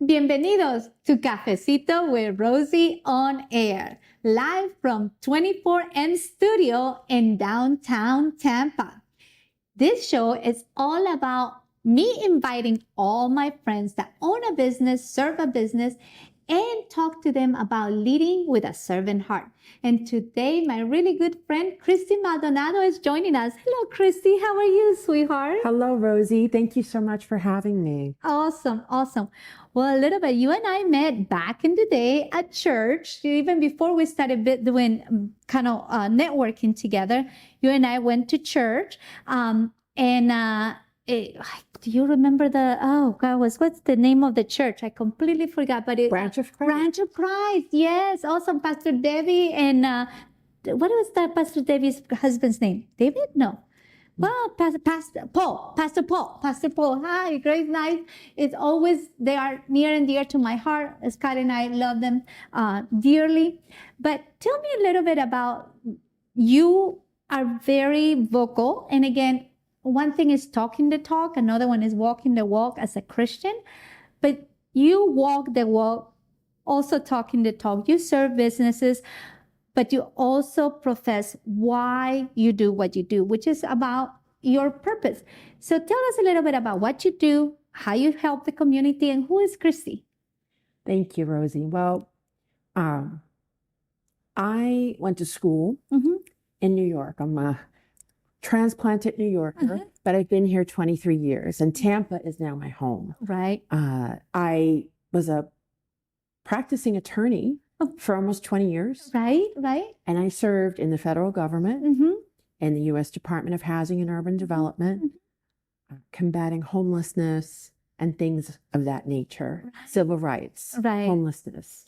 Bienvenidos to Cafecito with Rosie on air, live from 24M Studio in downtown Tampa. This show is all about me inviting all my friends that own a business, serve a business, and talk to them about leading with a servant heart. And today, my really good friend, Christy Maldonado, is joining us. Hello, Christy. How are you, sweetheart? Hello, Rosie. Thank you so much for having me. Awesome, awesome. Well, a little bit, you and I met back in the day at church, even before we started doing networking together. You and I went to church, do you remember what's the name of the church? I completely forgot, but Branch of Christ. Branch of Christ, yes. Awesome. Pastor Debbie and, what was that Pastor Debbie's husband's name? David? No. Well, Pastor Paul. Hi, great night. It's always, they are near and dear to my heart. Scott and I love them dearly. But tell me a little bit about, you are very vocal. And again, one thing is talking the talk, another one is walking the walk as a Christian. But you walk the walk, also talking the talk. You serve businesses, but you also profess why you do what you do, which is about your purpose. So tell us a little bit about what you do, how you help the community, and who is Christy? Thank you, Rosie. Well, I went to school in New York. I'm a transplanted New Yorker, but I've been here 23 years, and Tampa is now my home. Right. I was a practicing attorney for almost 20 years. Right. And I served in the federal government, in the U.S. Department of Housing and Urban Development, combating homelessness and things of that nature, civil rights, homelessness,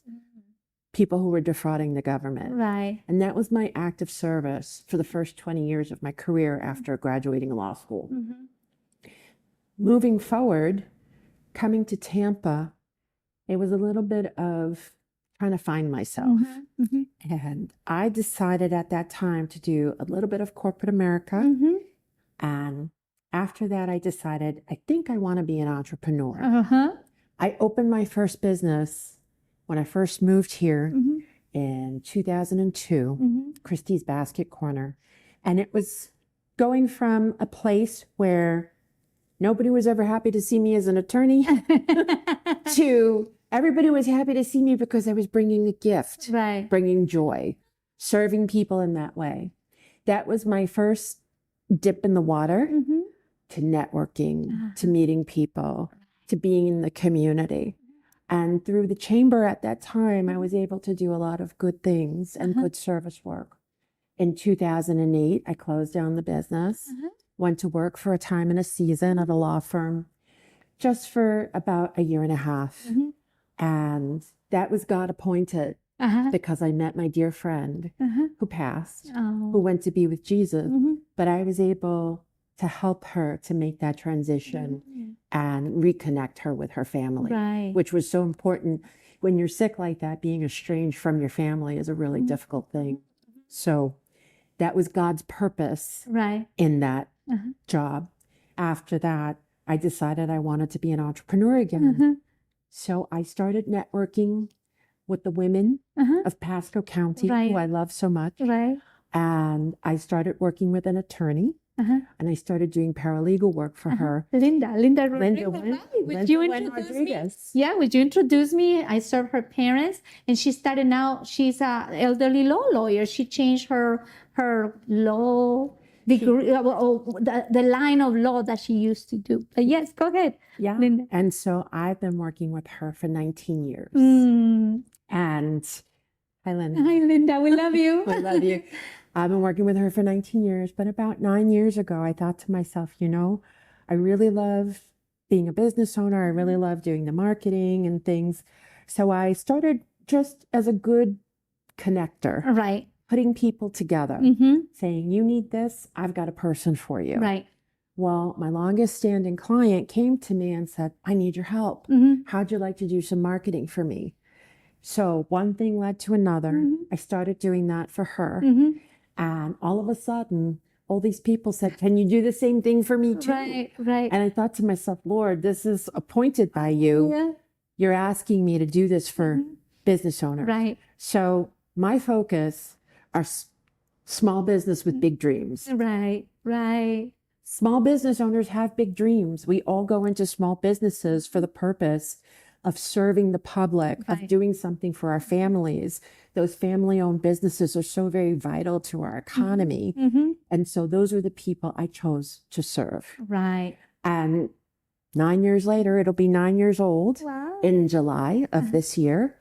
people who were defrauding the government. Right. And that was my active service for the first 20 years of my career after graduating law school. Moving forward, coming to Tampa, it was a little bit of trying to find myself. And I decided at that time to do a little bit of corporate America. And after that, I decided, I think I want to be an entrepreneur. I opened my first business when I first moved here in 2002, Christy's Basket Corner. And it was going from a place where nobody was ever happy to see me as an attorney to everybody was happy to see me because I was bringing a gift, bringing joy, serving people in that way. That was my first dip in the water to networking, to meeting people, to being in the community. And through the chamber at that time, I was able to do a lot of good things and good service work. In 2008, I closed down the business, went to work for a time and a season at a law firm, just for about a year and a half. And that was God appointed because I met my dear friend who passed, who went to be with Jesus. But I was able to help her to make that transition and reconnect her with her family, which was so important. When you're sick like that, being estranged from your family is a really difficult thing. So that was God's purpose in that job. After that, I decided I wanted to be an entrepreneur again. So I started networking with the women of Pasco County, who I love so much. And I started working with an attorney. And I started doing paralegal work for her. Linda would you introduce me? Yeah, would you introduce me? I serve her parents, and she started now, she's an elderly law lawyer. She changed her law degree, the line of law that she used to do. But yes, go ahead. Yeah. Linda. And so I've been working with her for 19 years. And hi, Linda. Hi, Linda. We love you. I love you. I've been working with her for 19 years, but about 9 years ago, I thought to myself, I really love being a business owner. I really love doing the marketing and things. So I started just as a good connector, putting people together, saying, you need this, I've got a person for you. Well, my longest standing client came to me and said, I need your help. How'd you like to do some marketing for me? So one thing led to another. I started doing that for her. And all of a sudden, all these people said, can you do the same thing for me too? Right. And I thought to myself, Lord, this is appointed by you. you're asking me to do this for business owners. Right. So my focus are small business with big dreams. Right. Right. Small business owners have big dreams. We all go into small businesses for the purpose of serving the public, of doing something for our families. Those family-owned businesses are so very vital to our economy. And so those are the people I chose to serve. Right. And 9 years later, it'll be 9 years old in July of this year.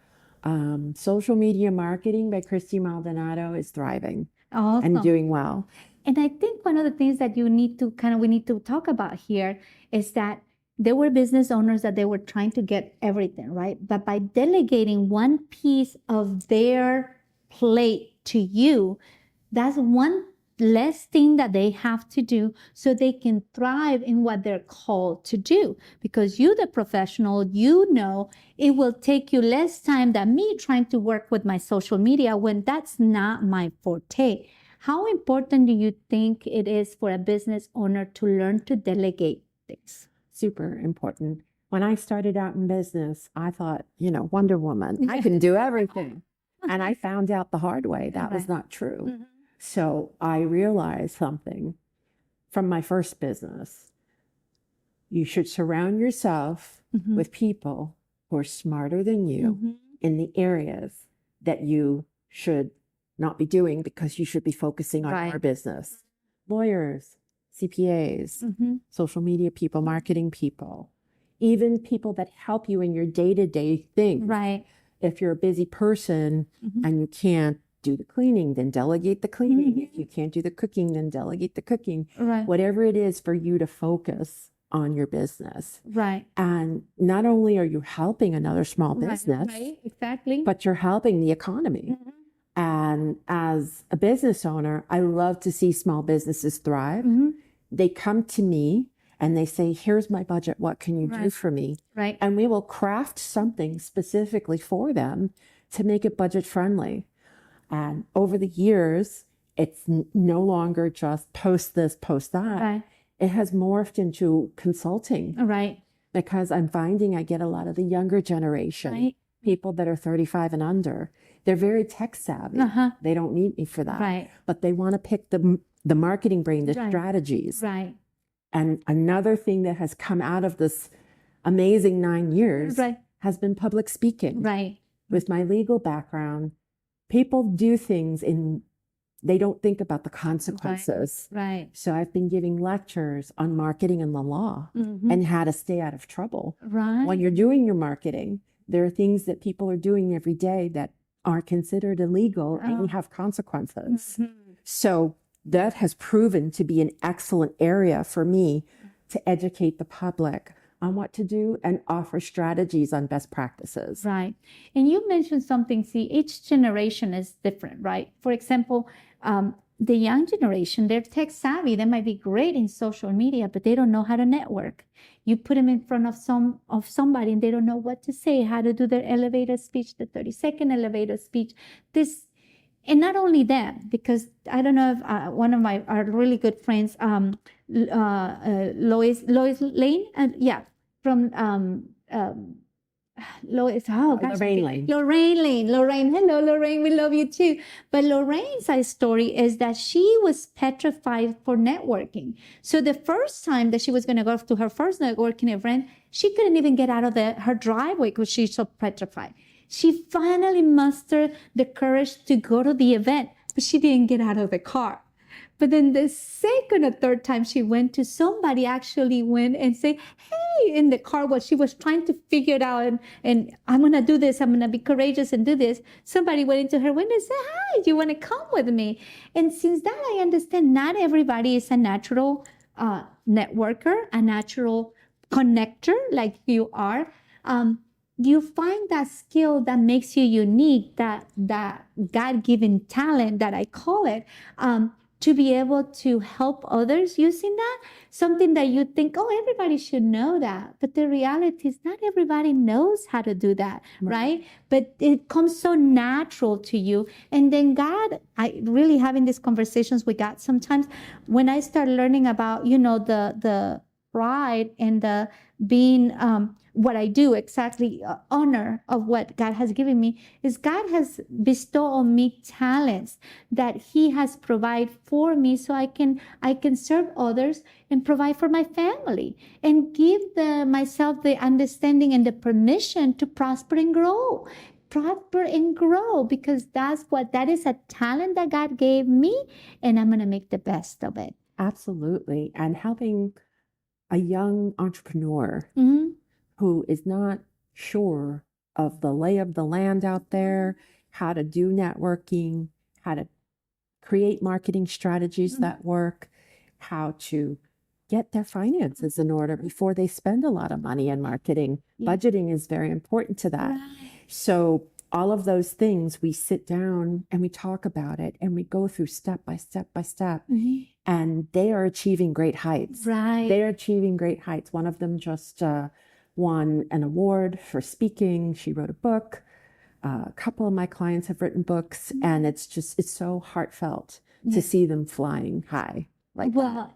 Social media marketing by Christy Maldonado is thriving and doing well. And I think one of the things that we need to talk about here is that there were business owners that they were trying to get everything, right? But by delegating one piece of their plate to you, that's one less thing that they have to do so they can thrive in what they're called to do. Because you, the professional, you know it will take you less time than me trying to work with my social media when that's not my forte. How important do you think it is for a business owner to learn to delegate things? Super important. When I started out in business, I thought, Wonder Woman, I can do everything. And I found out the hard way that was not true. So I realized something from my first business. You should surround yourself with people who are smarter than you in the areas that you should not be doing because you should be focusing on your business. Lawyers, CPAs, social media people, marketing people, even people that help you in your day-to-day things. Right. If you're a busy person and you can't do the cleaning, then delegate the cleaning. If you can't do the cooking, then delegate the cooking. Right. Whatever it is for you to focus on your business. Right. And not only are you helping another small business, Exactly. but you're helping the economy. And as a business owner, I love to see small businesses thrive. They come to me and they say, here's my budget. What can you do for me? Right. And we will craft something specifically for them to make it budget friendly. And over the years, it's no longer just post this, post that. Right. It has morphed into consulting. Right. Because I'm finding I get a lot of the younger generation, people that are 35 and under. They're very tech savvy. They don't need me for that. Right. But they want to pick the marketing brain, the strategies. Right. And another thing that has come out of this amazing 9 years has been public speaking. Right. With my legal background, people do things they don't think about the consequences. Right. So I've been giving lectures on marketing and the law and how to stay out of trouble. Right. When you're doing your marketing, there are things that people are doing every day that are considered illegal and have consequences. So that has proven to be an excellent area for me to educate the public on what to do and offer strategies on best practices. Right. And you mentioned something, each generation is different, right? For example, the young generation, they're tech savvy. They might be great in social media, but they don't know how to network. You put them in front of somebody and they don't know what to say, how to do their elevator speech, the 30-second elevator speech. And not only that, because I don't know if one of our really good friends, Lois Lane, from Lois, Lorraine Lane. Lorraine, hello, Lorraine, we love you too. But Lorraine's side story is that she was petrified for networking. So the first time that she was going to go to her first networking event, she couldn't even get out of her driveway because she's so petrified. She finally mustered the courage to go to the event, but she didn't get out of the car. But then the second or third time she went to, somebody actually went and said, hey, in the car while she was trying to figure it out and I'm going to do this, I'm going to be courageous and do this. Somebody went into her window and said, hi, do you want to come with me? And since that, I understand not everybody is a natural networker, a natural connector like you are. You find that skill that makes you unique, that God-given talent that I call it, to be able to help others using that, something that you think, oh, everybody should know that. But the reality is not everybody knows how to do that, right? But it comes so natural to you. And then God, I really having these conversations with God sometimes when I start learning about, the pride and the being what I do exactly, honor of what God has given me, is God has bestowed on me talents that He has provided for me, so I can serve others and provide for my family and give myself the understanding and the permission to prosper and grow. Because that is a talent that God gave me, and I'm going to make the best of it. Absolutely. And helping a young entrepreneur Mm-hmm. who is not sure of the lay of the land out there, how to do networking, how to create marketing strategies that work, how to get their finances in order before they spend a lot of money in marketing. Yeah. Budgeting is very important to that. Right. So all of those things, we sit down and we talk about it and we go through step by step by step. Mm-hmm. And they are achieving great heights. Right. They're achieving great heights. One of them just won an award for speaking. She wrote a book. A couple of my clients have written books, and it's so heartfelt to see them flying high.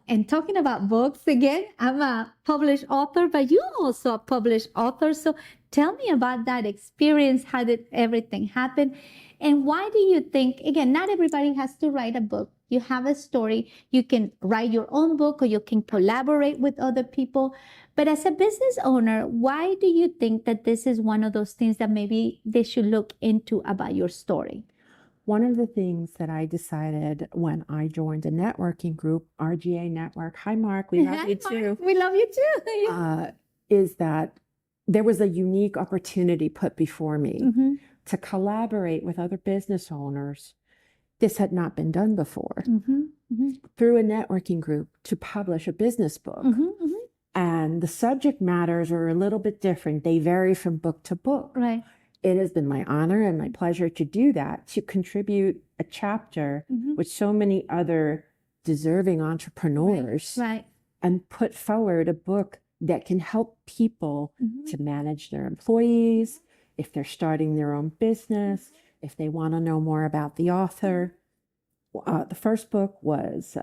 And talking about books again, I'm a published author, but you're also a published author. So tell me about that experience. How did everything happen? And why do you think, again, not everybody has to write a book. You have a story. You can write your own book, or you can collaborate with other people. But as a business owner, why do you think that this is one of those things that maybe they should look into about your story? One of the things that I decided when I joined a networking group, RGA Network, hi Mark, we love you too. We love you too. Is that there was a unique opportunity put before me to collaborate with other business owners. This had not been done before. Through a networking group to publish a business book. And the subject matters are a little bit different. They vary from book to book. Right. It has been my honor and my pleasure to do that, to contribute a chapter with so many other deserving entrepreneurs, Right. and put forward a book that can help people to manage their employees, if they're starting their own business, if they want to know more about the author. The first book was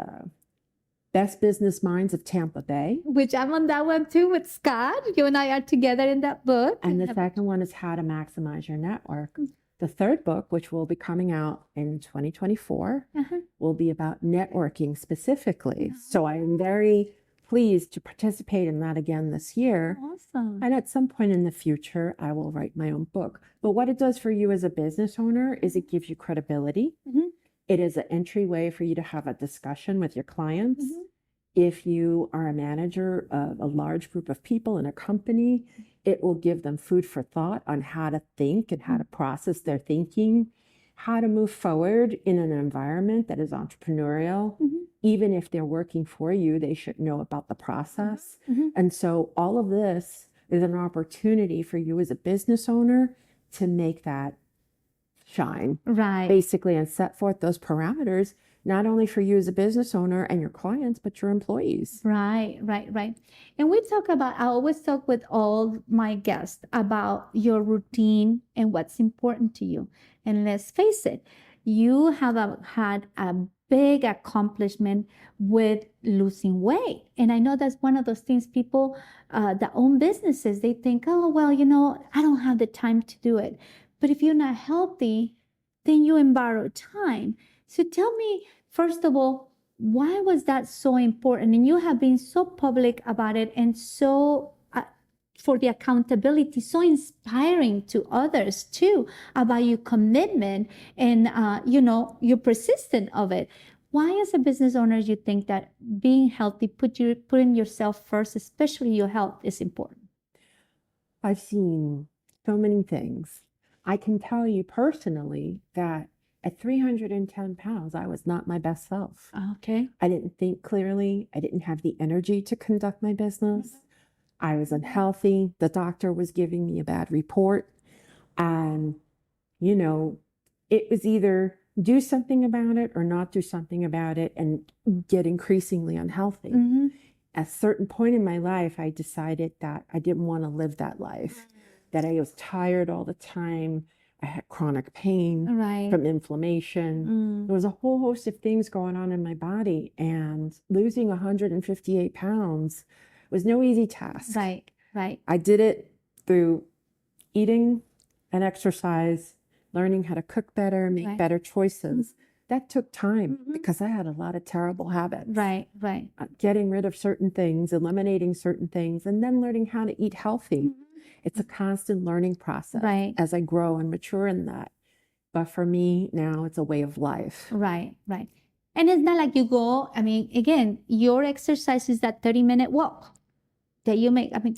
Best Business Minds of Tampa Bay. Which I'm on that one too with Scott. You and I are together in that book. And the second one is How to Maximize Your Network. The third book, which will be coming out in 2024, will be about networking specifically. So I am very pleased to participate in that again this year. Awesome. And at some point in the future, I will write my own book. But what it does for you as a business owner is it gives you credibility. It is an entryway for you to have a discussion with your clients. If you are a manager of a large group of people in a company, it will give them food for thought on how to think and how to process their thinking, how to move forward in an environment that is entrepreneurial. Even if they're working for you, they should know about the process. And so all of this is an opportunity for you as a business owner to make that shine, Right. basically, and set forth those parameters, not only for you as a business owner and your clients, but your employees. Right. And I always talk with all my guests about your routine and what's important to you. And let's face it, you have had a big accomplishment with losing weight. And I know that's one of those things people that own businesses, they think, oh, well, I don't have the time to do it. But if you're not healthy, then you borrow time. So tell me, first of all, why was that so important? And you have been so public about it, and so for the accountability, so inspiring to others too, about your commitment and your persistence of it. Why, as a business owner, you think that being healthy, putting yourself first, especially your health, is important? I've seen so many things. I can tell you personally that at 310 pounds, I was not my best self. Okay. I didn't think clearly. I didn't have the energy to conduct my business. I was unhealthy. The doctor was giving me a bad report. And, it was either do something about it or not do something about it, and get increasingly unhealthy. At a certain point in my life, I decided that I didn't want to live that life, that I was tired all the time. I had chronic pain from inflammation. There was a whole host of things going on in my body, and losing 158 pounds It was no easy task. Right. Right. I did it through eating and exercise, learning how to cook better, make Right. better choices. That took time Mhm. because I had a lot of terrible habits. Right. Right. Getting rid of certain things, eliminating certain things, and then learning how to eat healthy. It's a constant learning process Right. as I grow and mature in that. But for me now, it's a way of life. Right. Right. And it's not like you go, I mean, again, your exercise is that 30-minute walk that you make. I mean,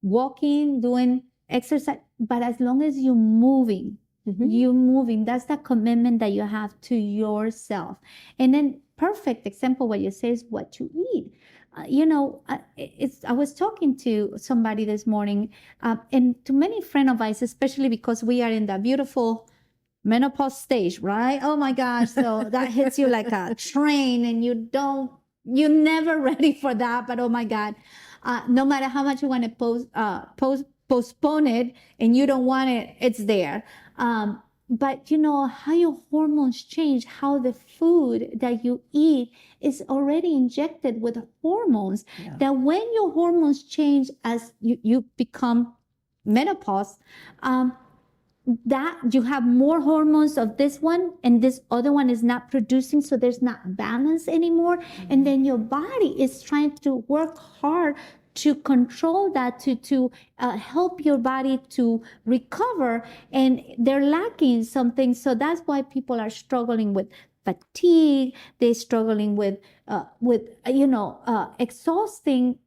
walking, doing exercise, but as long as you're moving, that's the commitment that you have to yourself. And then perfect example, what you say is what you eat. I was talking to somebody this morning, and to many friends of ours, especially because we are in the beautiful menopause stage, right? Oh my gosh. So that hits you like a train and you're never ready for that. But oh my God, no matter how much you want to postpone it and you don't want it, it's there. But you know how your hormones change, how the food that you eat is already injected with hormones, that when your hormones change as you become menopause, that you have more hormones of this one and this other one is not producing, so there's not balance anymore. And then your body is trying to work hard to control that, to help your body to recover, and they're lacking something. So that's why people are struggling with fatigue. They're struggling with exhausting,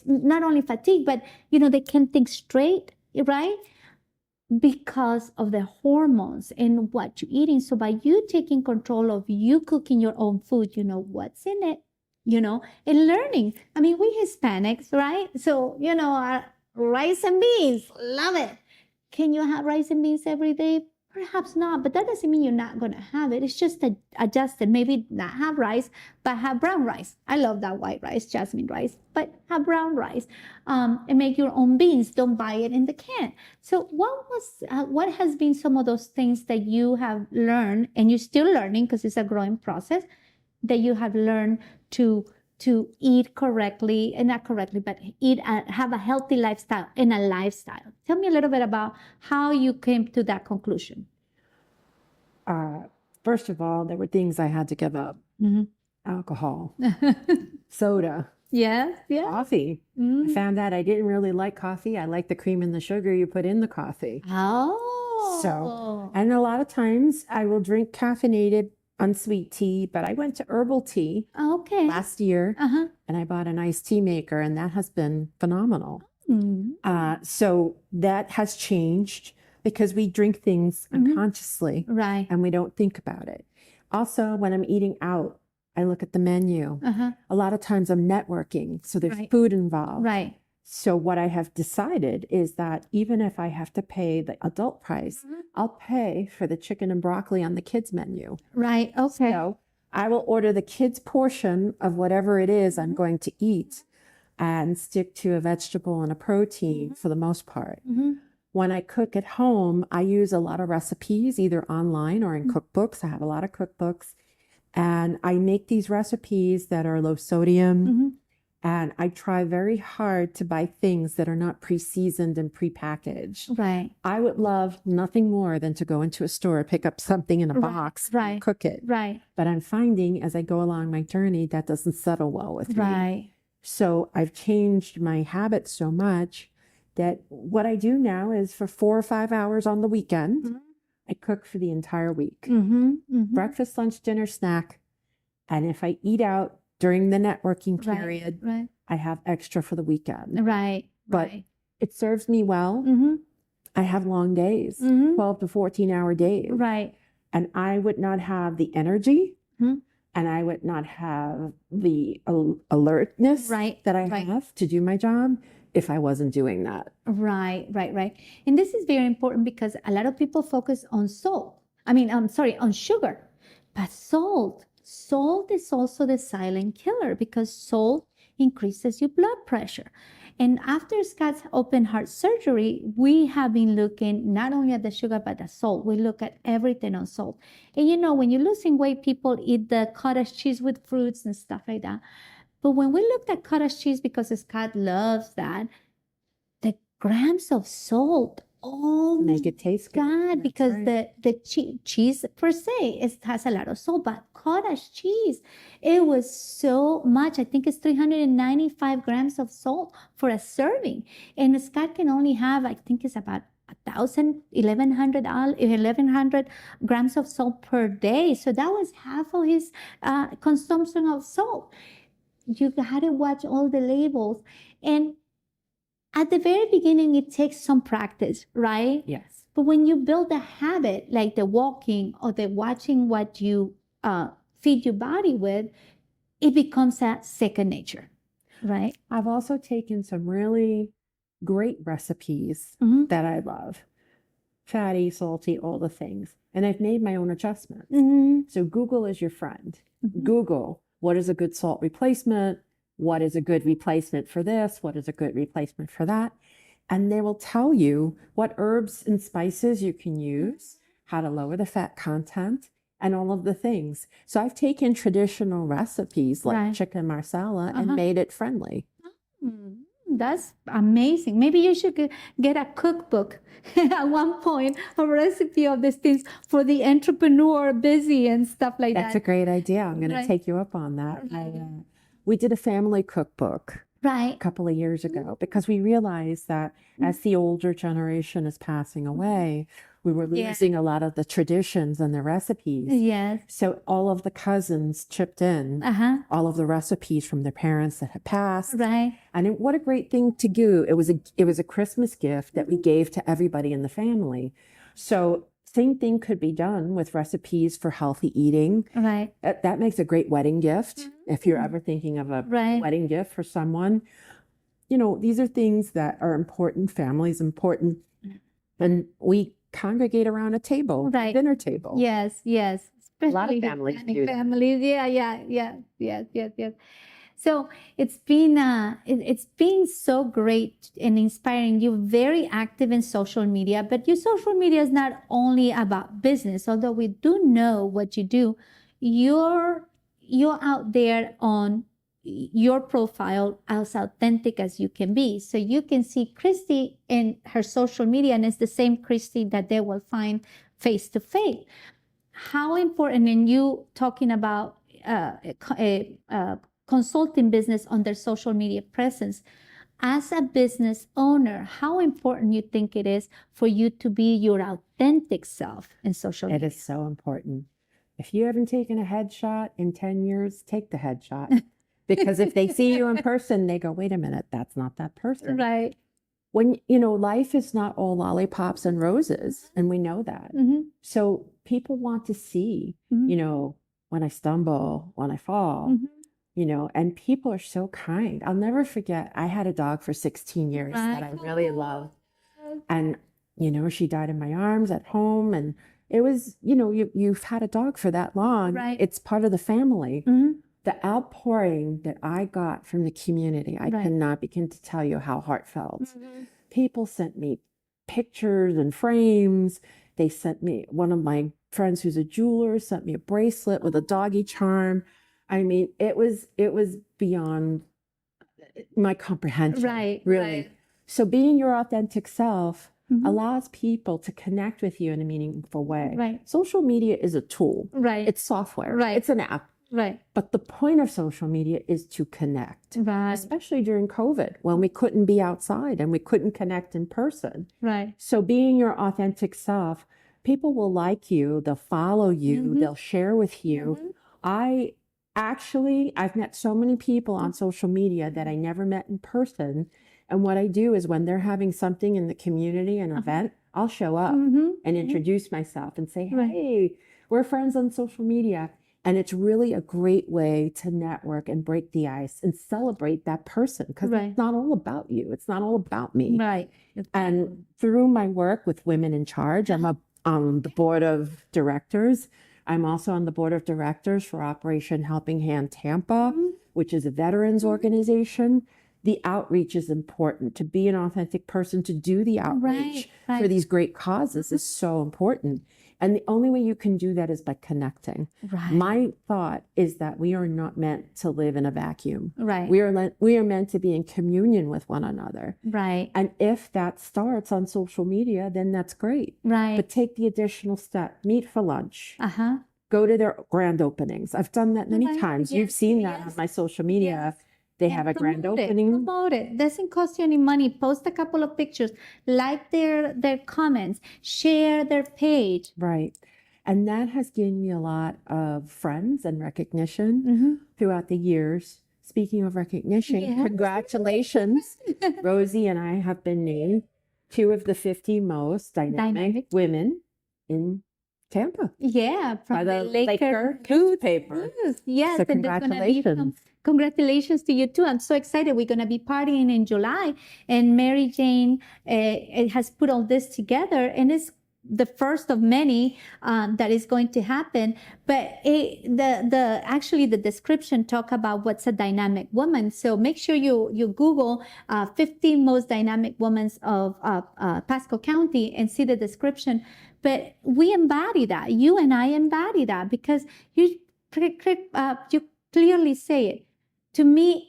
not only fatigue, but they can't think straight, right? Because of the hormones and what you're eating. So by you taking control of you cooking your own food, you know what's in it, and learning. I mean, we Hispanics, right? So, our rice and beans, love it. Can you have rice and beans every day? Perhaps not, but that doesn't mean you're not going to have it. It's just adjusted. Maybe not have rice, but have brown rice. I love that white rice, jasmine rice, but have brown rice, and make your own beans. Don't buy it in the can. So what has been some of those things that you have learned, and you're still learning because it's a growing process, that you have learned to eat correctly, and not correctly, but have a healthy lifestyle and a lifestyle? Tell me a little bit about how you came to that conclusion. First of all, there were things I had to give up. Alcohol, soda, coffee. I found out I didn't really like coffee. I like the cream and the sugar you put in the coffee. And a lot of times I will drink caffeinated unsweet tea, but I went to herbal tea last year, and I bought an iced tea maker, and that has been phenomenal. So that has changed because we drink things unconsciously, right? And we don't think about it. Also, when I'm eating out, I look at the menu. A lot of times I'm networking, so there's food involved. Right. So what I have decided is that even if I have to pay the adult price, I'll pay for the chicken and broccoli on the kids menu. Right. Okay. So I will order the kids portion of whatever it is I'm going to eat and stick to a vegetable and a protein for the most part. When I cook at home, I use a lot of recipes, either online or in cookbooks. I have a lot of cookbooks, and I make these recipes that are low sodium. And I try very hard to buy things that are not pre-seasoned and pre-packaged. Right. I would love nothing more than to go into a store, pick up something in a box, cook it. Right. But I'm finding as I go along my journey, that doesn't settle well with me. Right. So I've changed my habits so much that what I do now is for 4 or 5 hours on the weekend, I cook for the entire week. Breakfast, lunch, dinner, snack. And if I eat out during the networking period, I have extra for the weekend. Right. But it serves me well. I have long days, 12 to 14-hour days. Right. And I would not have the energy, and I would not have the alertness that I have to do my job if I wasn't doing that. Right. And this is very important because a lot of people focus on on sugar. But salt is also the silent killer, because salt increases your blood pressure. And after Scott's open heart surgery, we have been looking not only at the sugar, but the salt. We look at everything on salt. And when you're losing weight, people eat the cottage cheese with fruits and stuff like that. But when we looked at cottage cheese, because Scott loves that, the grams of salt, oh Make it taste good. God, That's because right. the cheese per se has a lot of salt, but cottage cheese, it was so much. I think it's 395 grams of salt for a serving. And Scott can only have, I think it's about 1,100 grams of salt per day. So that was half of his consumption of salt. You had to watch all the labels. And at the very beginning, it takes some practice, right? Yes. But when you build a habit, like the walking or the watching what you feed your body with, it becomes a second nature, right? I've also taken some really great recipes Mhm. that I love. Fatty, salty, all the things. And I've made my own adjustments. Mhm. So Google is your friend. Mhm. Google, what is a good salt replacement? What is a good replacement for this? What is a good replacement for that? And they will tell you what herbs and spices you can use, how to lower the fat content, and all of the things. So I've taken traditional recipes like Right. chicken marsala and Uh-huh. made it friendly. That's amazing. Maybe you should get a cookbook at one point, a recipe of these things for the entrepreneur busy and stuff like That's a that. great idea. I'm going to Right. take you up on that. Right. We did a family cookbook Right. a couple of years ago because we realized that as the older generation is passing away, we were Yeah. losing a lot of the traditions and the recipes. Yes. So all of the cousins chipped in all of the recipes from their parents that had passed. Right. And what a great thing to do. It was a Christmas gift that we gave to everybody in the family. So same thing could be done with recipes for healthy eating. Right. That makes a great wedding gift. If you're ever thinking of a Right. wedding gift for someone, these are things that are important. Family's important. And we congregate around a table, Right. dinner table. Yes. Yes. A lot of Especially families Hispanic do that. families. Yeah. Yes. So it's been so great and inspiring. You're very active in social media, but your social media is not only about business. Although we do know what you do, you're out there on your profile as authentic as you can be. So you can see Christy in her social media, and it's the same Christy that they will find face to face. How important, and you talking about consulting business on their social media presence. As a business owner, how important you think it is for you to be your authentic self in social media? It is so important. If you haven't taken a headshot in 10 years, take the headshot. Because if they see you in person, they go, wait a minute, that's not that person. Right. When, life is not all lollipops and roses, and we know that. Mm-hmm. So people want to see, when I stumble, when I fall, and people are so kind. I'll never forget, I had a dog for 16 years that I really loved. And, she died in my arms at home. And it was, you've had a dog for that long. Right. It's part of the family. Mm-hmm. The outpouring that I got from the community, I Right. cannot begin to tell you how heartfelt. Mm-hmm. People sent me pictures and frames. They sent me, one of my friends who's a jeweler sent me a bracelet with a doggy charm. I mean, it was beyond my comprehension. Right. Really. Right. So being your authentic self Mhm. allows people to connect with you in a meaningful way. Right. Social media is a tool. Right. It's software. Right. It's an app. Right. But the point of social media is to connect, Right. especially during COVID when we couldn't be outside and we couldn't connect in person. Right. So being your authentic self, people will like you, they'll follow you, Mhm. they'll share with you. Mhm. I've met so many people on social media that I never met in person. And what I do is when they're having something in the community, an event, I'll show up Mhm. and introduce myself and say, Right. hey, we're friends on social media. And it's really a great way to network and break the ice and celebrate that person because Right. it's not all about you. It's not all about me. Right. And through my work with Women in Charge, I'm on the board of directors. I'm also on the board of directors for Operation Helping Hand Tampa, which is a veterans organization. The outreach is important. To be an authentic person, to do the outreach Right. for these great causes is so important. And the only way you can do that is by connecting. Right. My thought is that we are not meant to live in a vacuum. Right. We are meant to be in communion with one another. Right. And if that starts on social media, then that's great. Right. But take the additional step. Meet for lunch. Uh-huh. Go to their grand openings. I've done that many Right. times. Yes. You've seen that Yes. on my social media. Yes. They And have a grand promote it. opening. Promote it. Doesn't cost you any money. Post a couple of pictures. Like their comments. Share their page. Right. And that has given me a lot of friends and recognition throughout the years. Speaking of recognition, Yeah. congratulations. Rosie and I have been named 2 of the 50 most dynamic women in Tampa. Yeah, By from the the Laker newspaper. News. Yes, So and there's gonna be congratulations. congratulations to you too. I'm so excited. We're gonna be partying in July, and Mary Jane has put all this together, and it's the first of many that is going to happen. But actually the description talk about what's a dynamic woman. So make sure you Google 15 most dynamic women of Pasco County and see the description. But we embody that. You and I embody that because you clearly say it. To me,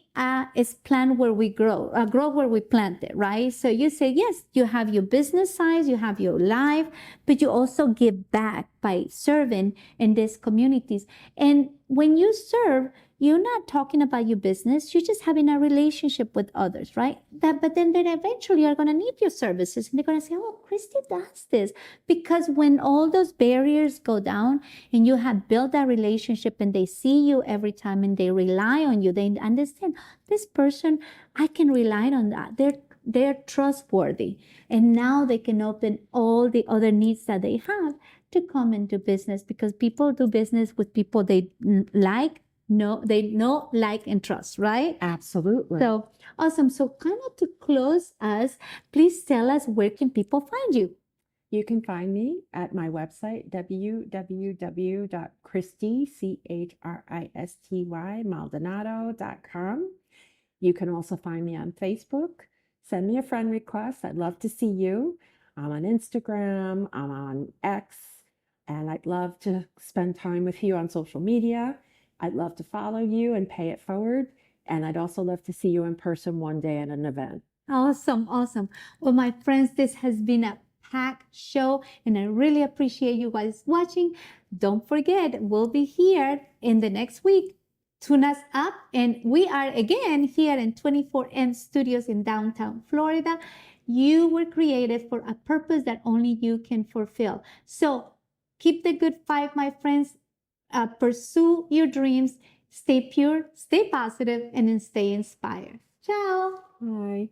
is plant where we grow where we plant it, right? So you say, yes, you have your business size, you have your life, but you also give back by serving in these communities. And when you serve, you're not talking about your business, you're just having a relationship with others, right? But then eventually you're going to need your services, and they're going to say, oh, Christy does this. Because when all those barriers go down and you have built that relationship and they see you every time and they rely on you, they understand this person, I can rely on that. They're trustworthy. And now they can open all the other needs that they have to come into business, because people do business with people they like, like, and trust, right? Absolutely. So awesome. So kind of to close us, please tell us, where can people find you? You can find me at my website, www.christy, Maldonado.com. You can also find me on Facebook. Send me a friend request. I'd love to see you. I'm on Instagram. I'm on X. And I'd love to spend time with you on social media. I'd love to follow you and pay it forward. And I'd also love to see you in person one day at an event. Awesome. Awesome. Well, my friends, this has been a packed show, and I really appreciate you guys watching. Don't forget, we'll be here in the next week. Tune us up, and we are again here in 24M Studios in downtown Florida. You were created for a purpose that only you can fulfill. So keep the good fight, my friends. Pursue your dreams. Stay pure, stay positive, and then stay inspired. Ciao. Bye.